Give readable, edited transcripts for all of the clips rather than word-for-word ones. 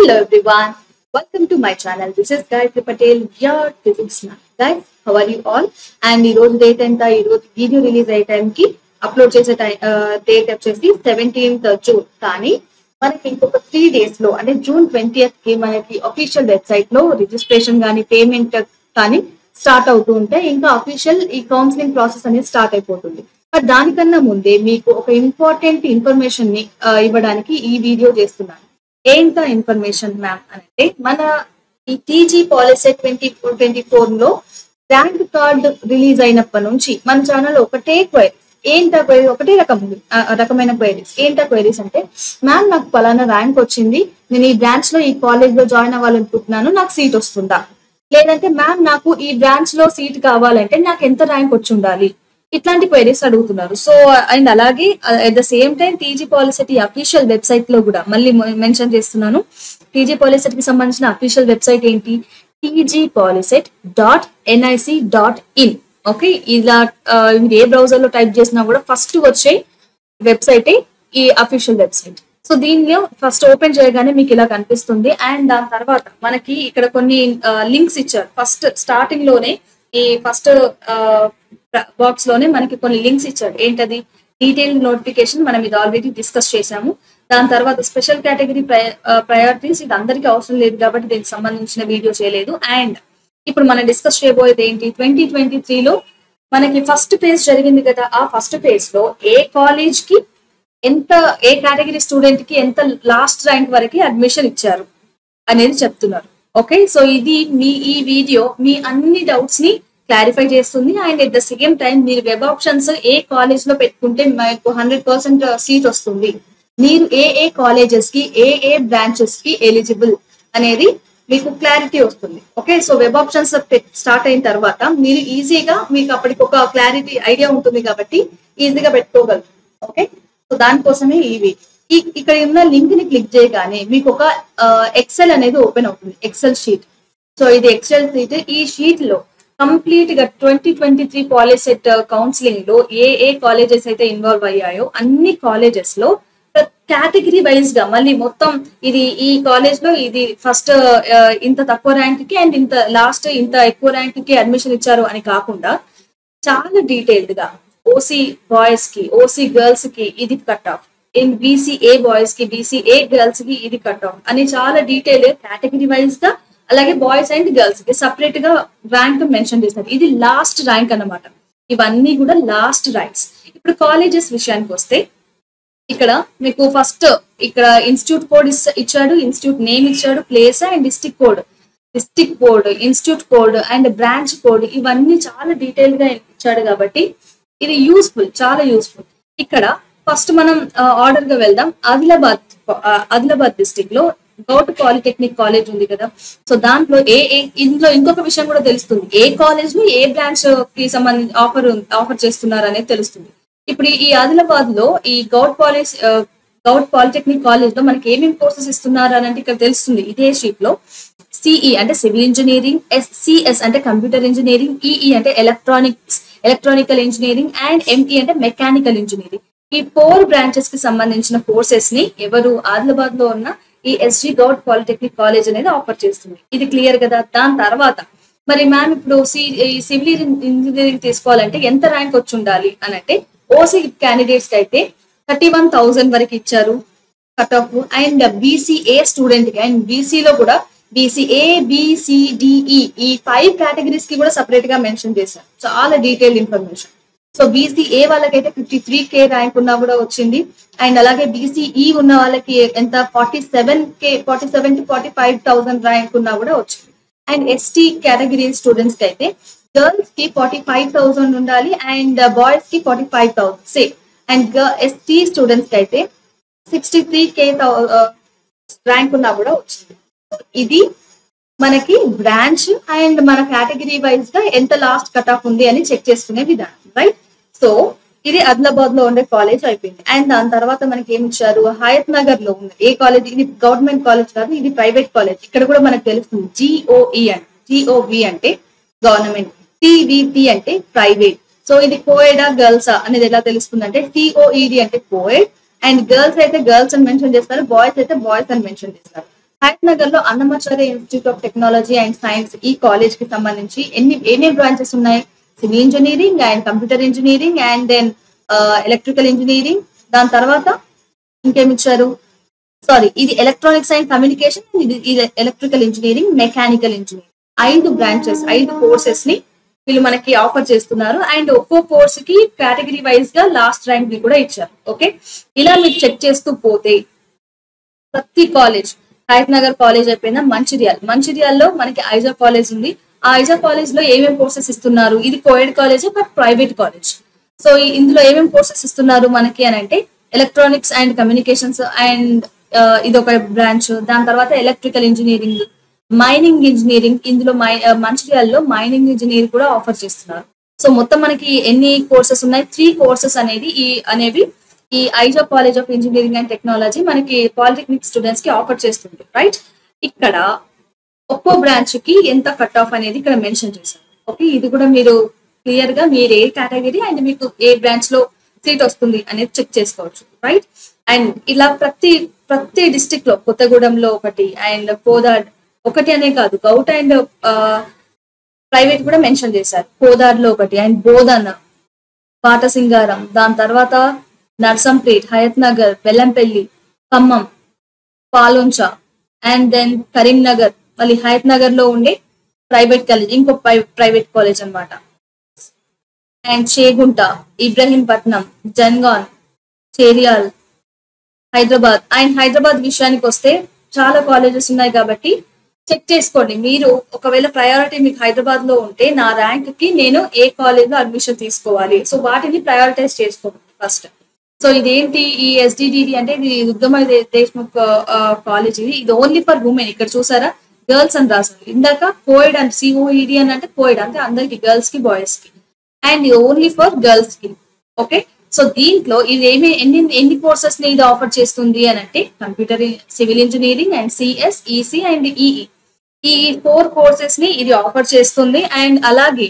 Hello everyone, welcome to my channel. This is Gayatri Patel, your physics man. Guys, how are you all? And ఈ రోజు date ఎంత, ఈ రోజు video release అయ్యే టైంకి upload చేసే డేట్ వచ్చేసి 17th June. కానీ మనకి ఇంకొక 3 days లో అంటే June 20th కి మనకి అఫీషియల్ వెబ్సైట్ లో రిజిస్ట్రేషన్ కానీ పేమెంట్ కానీ స్టార్ట్ అవుతూ ఉంటే ఇంకా అఫీషియల్ ఈ కౌన్సిలింగ్ ప్రాసెస్ అనేది స్టార్ట్ అయిపోతుంది. బట్ దానికన్నా ముందే మీకు ఒక ఇంపార్టెంట్ ఇన్ఫర్మేషన్ ని ఇవ్వడానికి ఈ వీడియో చేస్తున్నాను. ఏంట ఇన్ఫర్మేషన్ మ్యామ్ అంటే మన ఈ టీజీ పాలిసెట్ 2024 లో ర్యాంక్ కార్డ్ రిలీజ్ అయినప్పటి నుంచి మన ఛానల్ ఒకటే క్వైరీస్ ఒకటే రకమైన క్వైరీస్. ఏంటా క్వైరీస్ అంటే, మ్యామ్ నాకు పలానా ర్యాంక్ వచ్చింది, నేను ఈ బ్రాంచ్ లో ఈ కాలేజ్ లో జాయిన్ అవ్వాలనుకుంటున్నాను, నాకు సీట్ వస్తుందా? లేదంటే మ్యామ్ నాకు ఈ బ్రాంచ్ లో సీట్ కావాలంటే నాకు ఎంత ర్యాంక్ వచ్చి ఉండాలి? ఇట్లాంటి క్వైరీస్ అడుగుతున్నారు. సో అండ్ అలాగే at the same time TG POLYCET official website లో కూడా మళ్ళీ మెన్షన్ చేస్తున్నాను. టీజీ పాలిసెట్ కి సంబంధించిన అఫీషియల్ వెబ్సైట్ ఏంటి? tgpoliset.nic.in. ఓకే, ఇలా మీరు ఏ బ్రౌజర్ లో టైప్ చేసినా కూడా ఫస్ట్ వచ్చే వెబ్సైట్ ఈ అఫీషియల్ వెబ్సైట్. సో దీనిలో ఫస్ట్ ఓపెన్ చేయగానే మీకు ఇలా కనిపిస్తుంది. అండ్ దాని తర్వాత మనకి ఇక్కడ కొన్ని లింక్స్ ఇచ్చారు. ఫస్ట్ స్టార్టింగ్ లోనే ఈ ఫస్ట్ బాక్స్ లోనే మనకి కొన్ని లింక్స్ ఇచ్చాడు. ఏంటది? డీటెయిల్ నోటిఫికేషన్, మనం ఇది ఆల్రెడీ డిస్కస్ చేసాము. దాని తర్వాత స్పెషల్ కేటగిరీ ప్రయారిటీస్, ఇది అందరికీ అవసరం లేదు కాబట్టి దీనికి సంబంధించిన వీడియో చేయలేదు. అండ్ ఇప్పుడు మనం డిస్కస్ చేయబోయేది ఏంటి? 2023 లో మనకి ఫస్ట్ ఫేజ్ జరిగింది కదా, ఆ ఫస్ట్ ఫేజ్ లో ఏ కాలేజ్ కి ఎంత, ఏ కేటగిరీ స్టూడెంట్ కి ఎంత లాస్ట్ ర్యాంక్ వరకు అడ్మిషన్ ఇచ్చారు అనేది చెప్తున్నారు. ఓకే, సో ఇది ఈ వీడియో మీ అన్ని డౌట్స్ ని క్లారిఫై చేస్తుంది. And at the same time మీరు వెబ్ ఆప్షన్స్ ఏ కాలేజ్ లో పెట్టుకుంటే మీకు 100% సీట్ వస్తుంది, మీరు ఏ కాలేజెస్ కి ఏ బ్రాంచెస్ కి ఎలిజిబుల్ అనేది మీకు క్లారిటీ వస్తుంది. Okay, so web options start అయిన తర్వాత మీరు ఈజీగా, మీకు అప్పటికి ఒక క్లారిటీ ఐడియా ఉంటుంది కాబట్టి ఈజీగా పెట్టుకోగలరు. ఓకే, సో దానికోసమే ఇక్కడ ఉన్న లింక్ ని క్లిక్ చేయగానే మీకు ఒక ఎక్సెల్ అనేది ఓపెన్ అవుతుంది, ఎక్సెల్ షీట్. సో ఇది ఎక్సెల్ షీట్. ఈ షీట్ లో కంప్లీట్ గా 2023 పాలిసెట్ కౌన్సిలింగ్ లో ఏ కాలేజెస్ అయితే ఇన్వాల్వ్ అయ్యాయో అన్ని కాలేజెస్ లో కేటగిరీ వైజ్ గా మళ్ళీ మొత్తం ఇది ఈ కాలేజ్ లో ఇది ఫస్ట్ ఇంత తక్కువ ర్యాంక్ కి అండ్ ఇంత లాస్ట్ ఇంత ఎక్కువ ర్యాంక్ కి అడ్మిషన్ ఇచ్చారు అని కాకుండా చాలా డీటెయిల్డ్ గా ఓసీ బాయ్స్ కి, ఓసీ గర్ల్స్ కి ఇది cut off, in BCA boys కి, బీసీఏ గర్ల్స్ కి ఇది కట్ ఆఫ్ అని చాలా డీటెయిల్ కేటగిరీ వైజ్ గా, అలాగే బాయ్స్ అండ్ గర్ల్స్ కి సపరేట్ గా ర్యాంక్ మెన్షన్ చేస్తారు. ఇది లాస్ట్ ర్యాంక్ అన్నమాట. ఇవన్నీ కూడా లాస్ట్ ర్యాంక్స్. ఇప్పుడు కాలేజెస్ విషయానికి వస్తే ఇక్కడ మీకు ఫస్ట్ ఇక్కడ ఇన్స్టిట్యూట్ కోడ్ ఇచ్చాడు, ఇన్స్టిట్యూట్ నేమ్ ఇచ్చాడు, place and district code, institute code and branch code, ఇవన్నీ చాలా డీటెయిల్ గా ఇచ్చాడు కాబట్టి ఇది యూస్ఫుల్, చాలా యూస్ఫుల్. ఇక్కడ ఫస్ట్ మనం ఆర్డర్ గా వెళ్దాం. ఆదిలాబాద్ డిస్ట్రిక్ట్ లో గౌట్ పాలిటెక్నిక్ కాలేజ్ ఉంది కదా, సో దాంట్లో ఇందులో ఇంకొక విషయం కూడా తెలుస్తుంది, ఏ కాలేజ్ లో ఏ బ్రాంచ్ కి సంబంధించి ఆఫర్ చేస్తున్నారు అనేది తెలుస్తుంది. ఇప్పుడు ఈ ఆదిలాబాద్ లో ఈ గౌట్ పాలిటెక్నిక్ కాలేజ్ లో మనకి ఏమేమి కోర్సెస్ ఇస్తున్నారు అని అంటే ఇక్కడ తెలుస్తుంది. ఇదే షీట్ లో సిఈ అంటే సివిల్ ఇంజనీరింగ్, సిఎస్ అంటే కంప్యూటర్ ఇంజనీరింగ్, ఈఈ అంటే ఎలక్ట్రానికల్ ఇంజనీరింగ్ అండ్ ఎంఈ అంటే మెకానికల్ ఇంజనీరింగ్. ఈ 4 బ్రాంచెస్ కి సంబంధించిన కోర్సెస్ ని ఎవరు ఆదిలాబాద్ లో ఉన్న ఈ ఎస్జీ గౌట్ పాలిటెక్నిక్ కాలేజ్ అనేది ఆఫర్ చేస్తుంది. ఇది క్లియర్ కదా. దాని తర్వాత మరి మ్యామ్ ఇప్పుడు సివిల్ ఇంజనీరింగ్ తీసుకోవాలంటే ఎంత ర్యాంక్ వచ్చి ఉండాలి అని అంటే, ఓసీ క్యాండిడేట్స్ కి అయితే 31,000 వరకు ఇచ్చారు cut off. And BCA student కి అండ్ బీసీలో కూడా బీసీఏ, బిసిడిఈ ఈ 5 కేటగిరీస్ కి కూడా సపరేట్ గా మెన్షన్ చేశారు. చాలా డీటెయిల్ ఇన్ఫర్మేషన్. సో బీసీఏ వాళ్ళకైతే 53K ర్యాంక్ ఉన్నా కూడా వచ్చింది. అండ్ అలాగే బీసీఈ ఉన్న వాళ్ళకి ఎంత 47 to 45,000 ర్యాంక్ ఉన్నా కూడా వచ్చింది. అండ్ ఎస్టీ కేటగిరీ స్టూడెంట్స్ కి అయితే గర్ల్స్ కి 45,000 ఉండాలి అండ్ బాయ్స్ కి 45,000 సేమ్. అండ్ ఎస్టీ స్టూడెంట్స్ కి అయితే 63K ర్యాంక్ ఉన్నా కూడా వచ్చింది. ఇది మనకి బ్రాంచ్ అండ్ మన కేటగిరీ వైజ్ గా ఎంత లాస్ట్ కట్ ఆఫ్ ఉంది అని చెక్ చేసుకునే విధానం, రైట్? సో ఇది ఆదిలాబాద్ లో ఉండే కాలేజ్ అయిపోయింది. అండ్ దాని తర్వాత మనకి ఏమి ఇచ్చారు? హయత్ నగర్ లో ఉంది ఏ కాలేజ్? ఇది గవర్నమెంట్ కాలేజ్ కాదు, ఇది ప్రైవేట్ కాలేజ్. ఇక్కడ కూడా మనకు తెలుస్తుంది GOV అంటే గవర్నమెంట్, TVP అంటే ప్రైవేట్. సో ఇది కోఎడా గర్ల్సా అనేది ఎలా తెలుస్తుంది అంటే, COED అంటే కోఎడ్ అండ్ గర్ల్స్ అయితే గర్ల్స్ అని మెన్షన్ చేస్తారు, బాయ్స్ అయితే బాయ్స్ అని మెన్షన్ చేస్తారు. హయత్ నగర్ లో Annamacharya institute of technology and science ఈ కాలేజ్ కి సంబంధించి ఏమేమి బ్రాంచెస్ ఉన్నాయి? Civil engineering and computer engineering and then electrical engineering. దాని తర్వాత ఇంకేమి ఇచ్చారు? సారీ, ఇది ఎలక్ట్రానిక్స్ అండ్ కమ్యూనికేషన్, ఇది electrical engineering, mechanical engineering. 5 branches, 5 courses ని వీళ్ళు మనకి ఆఫర్ చేస్తున్నారు. అండ్ ఒక్కో కోర్స్ కి కేటగిరీ వైజ్ గా లాస్ట్ ర్యాంక్ ని కూడా ఇచ్చారు. ఓకే, ఇలా మీరు చెక్ చేస్తూ పోతే ప్రతి కాలేజ్, హయత్ నగర్ కాలేజ్ అయిపోయినా మంచిర్యాల్లో మనకి ఐజా కాలేజ్ ఉంది. ఆ ఐజా కాలేజ్ లో ఏమేమి కోర్సెస్ ఇస్తున్నారు? ఇది co-ed college but private college. So ఇందులో ఏమేమి కోర్సెస్ ఇస్తున్నారు మనకి అని అంటే ఎలక్ట్రానిక్స్ అండ్ కమ్యూనికేషన్స్ అండ్ ఇది ఒక బ్రాంచ్. దాని తర్వాత ఎలక్ట్రికల్ ఇంజనీరింగ్, మైనింగ్ ఇంజనీరింగ్. ఇందులో మంచిర్యాలలో మైనింగ్ ఇంజనీర్ కూడా ఆఫర్ చేస్తున్నారు. సో మొత్తం మనకి ఎన్ని కోర్సెస్ ఉన్నాయి? 3 కోర్సెస్ అనేవి ఈ Aiza college of engineering and technology మనకి పాలిటెక్నిక్ స్టూడెంట్స్ కి ఆఫర్ చేస్తుంది. రైట్, ఇక్కడ ఒక్కో బ్రాంచ్ కి ఎంత కట్ ఆఫ్ అనేది ఇక్కడ మెన్షన్ చేశారు. ఓకే, ఇది కూడా మీరు క్లియర్ గా మీరు ఏ కేటగిరీ అండ్ మీకు ఏ బ్రాంచ్ లో సీట్ వస్తుంది అనేది చెక్ చేసుకోవచ్చు. రైట్, అండ్ ఇలా ప్రతి డిస్ట్రిక్ట్ లో కొత్తగూడెంలో ఒకటి అండ్ కోదాడ్ ఒకటి అనే కాదు, గౌట్ అండ్ ప్రైవేట్ కూడా మెన్షన్ చేశారు. కోదాడ్ లో ఒకటి అండ్ బోధన్, పాటసింగారం, దాని తర్వాత నర్సంపేట్, హయత్ నగర్, బెల్లంపల్లి, ఖమ్మం, పాలోంచ అండ్ దెన్ కరీంనగర్. మళ్ళీ హయత్ నగర్ లో ఉండే ప్రైవేట్ కాలేజ్, ఇంకో ప్రైవేట్ కాలేజ్ అన్నమాట. అండ్ చేగుంట, ఇబ్రహీంపట్నం, జన్గాన్, చేరియాల్, హైదరాబాద్. అండ్ హైదరాబాద్ విషయానికి వస్తే చాలా కాలేజెస్ ఉన్నాయి కాబట్టి చెక్ చేసుకోండి. మీరు ఒకవేళ ప్రయారిటీ మీకు హైదరాబాద్ లో ఉంటే నా ర్యాంక్ కి నేను ఏ కాలేజ్ లో అడ్మిషన్ తీసుకోవాలి, సో వాటిని ప్రయారిటైజ్ చేసుకోండి ఫస్ట్. సో ఇదేంటి ఈ ఎస్డిడిడి అంటే ఇది దుర్గమ్మ దేశ్ముఖ్ కాలేజ్. ఇది ఓన్లీ ఫర్ ఉమెన్. ఇక్కడ చూసారా గర్ల్స్ అని రాశారు. ఇందాక కోయిడ్ అండ్ సిఓఈడి అని అంటే కోయిడ్ అంటే అందరికి, గర్ల్స్ కి బాయ్స్ కి, అండ్ ఓన్లీ ఫర్ గర్ల్స్ కి. ఓకే, సో దీంట్లో ఇది ఎన్ని కోర్సెస్ ని ఇది ఆఫర్ చేస్తుంది అని అంటే computer, civil engineering and CS, EC and EE, ఈ 4 కోర్సెస్ ని ఇది ఆఫర్ చేస్తుంది. అండ్ అలాగే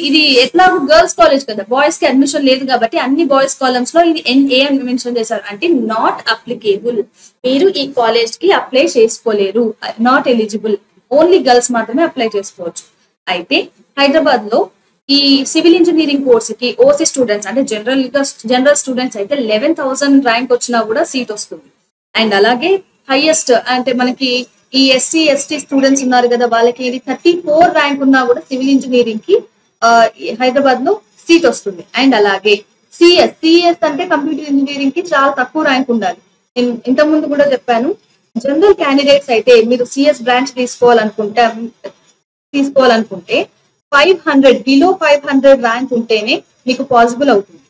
ఇది ఎట్లాగో గర్ల్స్ కాలేజ్ కదా, బాయ్స్ కి అడ్మిషన్ లేదు కాబట్టి అన్ని బాయ్స్ కాలమ్స్ లో ఇది ఏం మెన్షన్ చేశారు అంటే నాట్ అప్లికేబుల్, మీరు ఈ కాలేజ్ కి అప్లై చేసుకోలేరు, నాట్ ఎలిజిబుల్, ఓన్లీ గర్ల్స్ మాత్రమే అప్లై చేసుకోవచ్చు. అయితే హైదరాబాద్ లో ఈ సివిల్ ఇంజనీరింగ్ కోర్స్ కి ఓసీ స్టూడెంట్స్ అంటే జనరల్ స్టూడెంట్స్ అయితే 11,000 ర్యాంక్ వచ్చినా కూడా సీట్ వస్తుంది. అండ్ అలాగే హైయెస్ట్ అంటే మనకి ఈ ఎస్సీ ఎస్టీ స్టూడెంట్స్ ఉన్నారు కదా, వాళ్ళకి ఇది 34 ర్యాంక్ ఉన్నా కూడా సివిల్ ఇంజనీరింగ్ కి హైదరాబాద్ లో సీట్ వస్తుంది. అండ్ అలాగే సిఎస్ అంటే కంప్యూటర్ ఇంజనీరింగ్ కి చాలా తక్కువ ర్యాంక్ ఉండాలి. నేను ఇంతకుముందు కూడా చెప్పాను, జనరల్ క్యాండిడేట్స్ అయితే మీరు సిఎస్ బ్రాంచ్ తీసుకోవాలనుకుంటే 500 బిలో 500 ర్యాంక్ ఉంటేనే మీకు పాసిబుల్ అవుతుంది.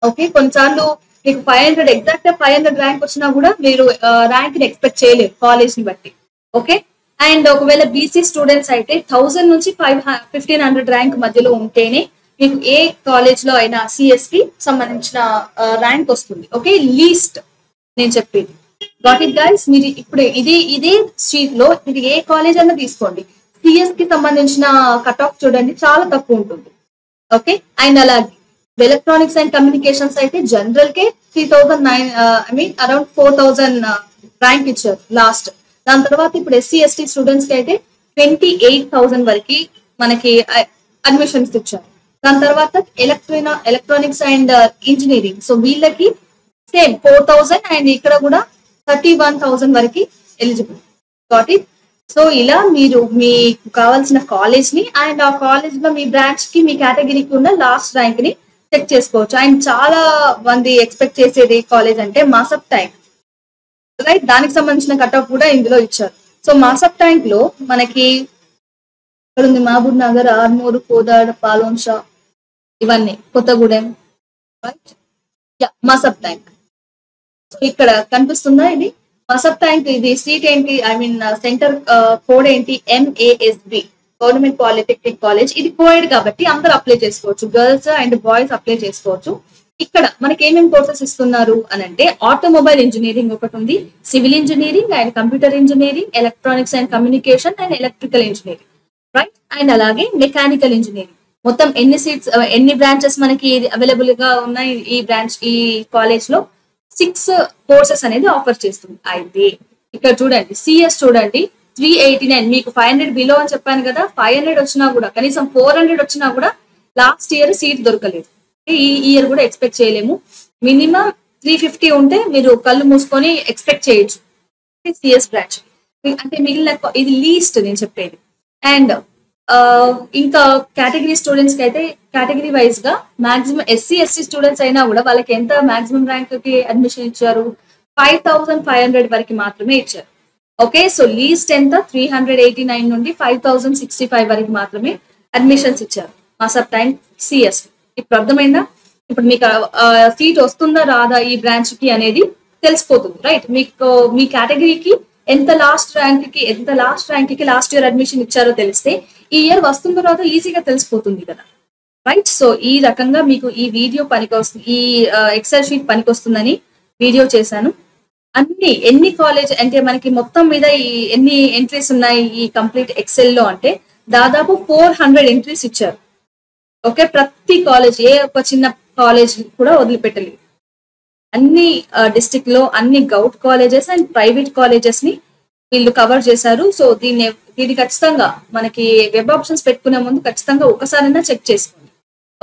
ఓకే, కొన్నిసార్లు మీకు 500 ఎగ్జాక్ట్ 500 ర్యాంక్ వచ్చినా కూడా మీరు ర్యాంక్ ని ఎక్స్పెక్ట్ చేయలేరు కాలేజ్ ని బట్టి. ఓకే, అండ్ ఒకవేళ బీసీ స్టూడెంట్స్ అయితే 1000 నుంచి 1500 ర్యాంక్ మధ్యలో ఉంటేనే మీకు ఏ కాలేజ్ లో అయినా సిఎస్ కి సంబంధించిన ర్యాంక్ వస్తుంది. ఓకే, లీస్ట్ నేను చెప్పేది. గాట్ ఇట్ గైస్, మీరు ఇప్పుడు ఇదే స్ట్రీట్ లో మీరు ఏ కాలేజ్ అయినా తీసుకోండి, సిఎస్ కి సంబంధించిన కట్ ఆఫ్ చూడండి చాలా తక్కువ ఉంటుంది. ఓకే, అండ్ అలాగే ఎలక్ట్రానిక్స్ అండ్ కమ్యూనికేషన్స్ అయితే జనరల్ కే 3009 అరౌండ్ 4000 ర్యాంక్ ఇచ్చారు లాస్ట్. దాని తర్వాత ఇప్పుడు ఎస్సీ ఎస్టీ స్టూడెంట్స్ కి అయితే 28,000 వరకు మనకి అడ్మిషన్స్ ఇచ్చారు. దాని తర్వాత ఎలక్ట్రానిక్స్ అండ్ ఇంజనీరింగ్, సో వీళ్ళకి సేమ్ 4,000 అండ్ ఇక్కడ కూడా 31,000 వరకు ఎలిజిబుల్. Got it. సో ఇలా మీరు మీకు కావాల్సిన కాలేజ్ ని అండ్ ఆ కాలేజ్ లో మీ బ్రాంచ్ కి మీ కేటగిరీకి ఉన్న లాస్ట్ ర్యాంక్ ని చెక్ చేసుకోవచ్చు. అండ్ చాలా మంది ఎక్స్పెక్ట్ చేసేది కాలేజ్ అంటే మాసప్ ట్యాంక్, రైట్, దానికి సంబంధించిన కట్ ఆఫ్ కూడా ఇందులో ఇచ్చారు. సో మాసప్ ట్యాంక్ లో మనకి ఇక్కడ ఉంది మహబూబ్ నగర్, ఆర్మూరు, కోదాడ, పాలోన్ష, ఇవన్నీ కొత్తగూడెం, రైట్. మాసప్ ట్యాంక్, సో ఇక్కడ కనిపిస్తుందా ఇది మాసప్ ట్యాంక్. ఇది సీట్ ఏంటి, సెంటర్ కోడ్ ఏంటి, MASB, గవర్నమెంట్ పాలిటెక్నిక్ కాలేజ్. ఇది కోఎడ్ కాబట్టి అందరూ అప్లై చేసుకోవచ్చు, గర్ల్స్ అండ్ బాయ్స్ అప్లై చేసుకోవచ్చు. ఇక్కడ మనకి ఏమేమి కోర్సెస్ ఇస్తున్నారు అని అంటే ఆటోమొబైల్ ఇంజనీరింగ్ ఒకటి ఉంది, civil engineering and computer engineering, electronics and communication and electrical engineering, right. And అలాగే మెకానికల్ ఇంజనీరింగ్. మొత్తం ఎన్ని బ్రాంచెస్ మనకి అవైలబుల్ గా ఉన్నాయి ఈ కాలేజ్ లో 6 కోర్సెస్ అనేది ఆఫర్ చేస్తుంది. అయితే ఇక్కడ చూడండి సిఎస్ చూడండి 389. మీకు 500 బిలో అని చెప్పాను కదా, 500 వచ్చినా కూడా కనీసం 400 వచ్చినా కూడా లాస్ట్ ఇయర్ సీట్ దొరకలేదు. ఈ ఇయర్ కూడా ఎక్స్పెక్ట్ చేయలేము. మినిమం 350 ఉంటే మీరు కళ్ళు మూసుకొని ఎక్స్పెక్ట్ చేయొచ్చు సిఎస్ బ్రాంచ్. అంటే మిగిలిన ఇది లీస్ట్ నేను చెప్పేది. అండ్ ఇంకా కేటగిరీ స్టూడెంట్స్ కి అయితే కేటగిరీ వైజ్ గా మాక్సిమం ఎస్సీ ఎస్టీ స్టూడెంట్స్ అయినా కూడా వాళ్ళకి ఎంత మాక్సిమం ర్యాంక్ కి అడ్మిషన్ ఇచ్చారు, 5500 వరకు మాత్రమే ఇచ్చారు. ఓకే, సో లీస్ట్ ఎంత 389 నుండి 5065 వరకు మాత్రమే అడ్మిషన్స్ ఇచ్చారు మా సబ్ టైం సిఎస్. ఇప్పుడు అర్థమైందా? ఇప్పుడు మీకు సీట్ వస్తుందా రాదా ఈ బ్రాంచ్ కి అనేది తెలిసిపోతుంది, రైట్? మీకు మీ కేటగిరీకి ఎంత లాస్ట్ ర్యాంక్ కి లాస్ట్ ఇయర్ అడ్మిషన్ ఇచ్చారో తెలిస్తే ఈ ఇయర్ వస్తుందో రాదో ఈజీగా తెలిసిపోతుంది కదా, రైట్? సో ఈ రకంగా మీకు ఈ వీడియో పనికొస్తుంది, ఈ ఎక్సెల్ షీట్ పనికొస్తుందని వీడియో చేశాను. ఎన్ని కాలేజ్ అంటే మనకి మొత్తం మీద ఈ ఎన్ని ఎంట్రీస్ ఉన్నాయి ఈ కంప్లీట్ ఎక్సెల్ లో అంటే దాదాపు 400 ఎంట్రీస్ ఇచ్చారు. ఓకే, ప్రతి కాలేజ్ ఏ ఒక చిన్న కాలేజ్ కూడా వదిలిపెట్టలేదు. అన్ని డిస్ట్రిక్ట్ లో అన్ని govt colleges and private colleges ని వీళ్ళు కవర్ చేశారు. సో దీన్ని ఖచ్చితంగా మనకి వెబ్ ఆప్షన్స్ పెట్టుకునే ముందు ఖచ్చితంగా ఒకసారైనా చెక్ చేసుకోండి.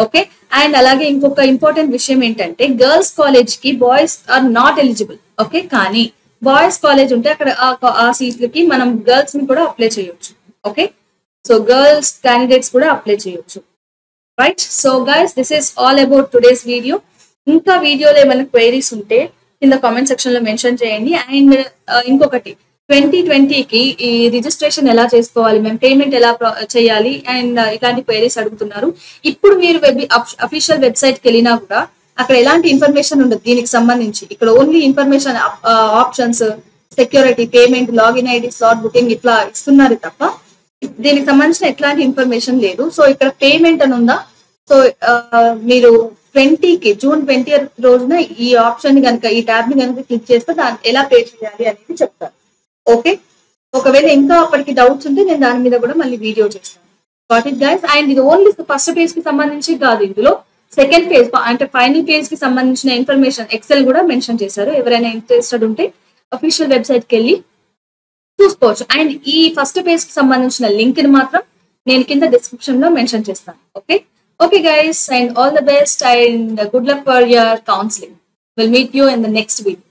ఓకే, అండ్ అలాగే ఇంకొక ఇంపార్టెంట్ విషయం ఏంటంటే గర్ల్స్ కాలేజ్ కి boys are not eligible. Okay, కానీ బాయ్స్ కాలేజ్ ఉంటే అక్కడ ఆ సీట్లకి మనం గర్ల్స్ ని కూడా అప్లై చేయొచ్చు. ఓకే, సో గర్ల్స్ క్యాండిడేట్స్ కూడా అప్లై చేయొచ్చు, right? So guys, this is all about today's video. ఇంకా వీడియోలో ఏమైనా క్వైరీస్ ఉంటే కింద కామెంట్ సెక్షన్ లో మెన్షన్ చేయండి. అండ్ ఇంకొకటి 2020కి ఈ రిజిస్ట్రేషన్ ఎలా చేసుకోవాలి, మేము పేమెంట్ ఎలా చేయాలి అండ్ ఇలాంటి క్వైరీస్ అడుగుతున్నారు. ఇప్పుడు మీరు అఫీషియల్ వెబ్సైట్ కి వెళ్ళినా కూడా అక్కడ ఎలాంటి ఇన్ఫర్మేషన్ ఉండదు దీనికి సంబంధించి. ఇక్కడ only information options, security, payment, login ID, slot booking ఇట్లా ఇస్తున్నారు తప్ప దీనికి సంబంధించిన ఎట్లాంటి ఇన్ఫర్మేషన్ లేదు. సో ఇక్కడ పేమెంట్ అని ఉందా, సో మీరు జూన్ 20 రోజున ఈ ఆప్షన్ కనుక ఈ ట్యాబ్ ని కనుక క్లిక్ చేస్తే దాన్ని ఎలా పే చేయాలి అనేది చెప్తారు. ఓకే, ఒకవేళ ఇంకా అప్పటికి డౌట్స్ ఉంటే నేను దాని మీద కూడా మళ్ళీ వీడియో చేస్తాను. Got it guys? అండ్ ఇది ఓన్లీ ఫస్ట్ పేజ్ కి సంబంధించి కాదు, ఇందులో సెకండ్ పేజ్ అంటే ఫైనల్ పేజ్ కి సంబంధించిన ఇన్ఫర్మేషన్ ఎక్సెల్ కూడా మెన్షన్ చేశారు. ఎవరైనా ఇంట్రెస్టెడ్ ఉంటే అఫీషియల్ వెబ్సైట్ కి వెళ్ళి చూసుకోవచ్చు. అండ్ ఈ ఫస్ట్ పేజ్ కి సంబంధించిన లింక్ ని మాత్రం నేను కింద డిస్క్రిప్షన్ లో మెన్షన్ చేస్తాను. Okay, okay guys, and all the best and good luck for your counseling. We'll meet you in the next video.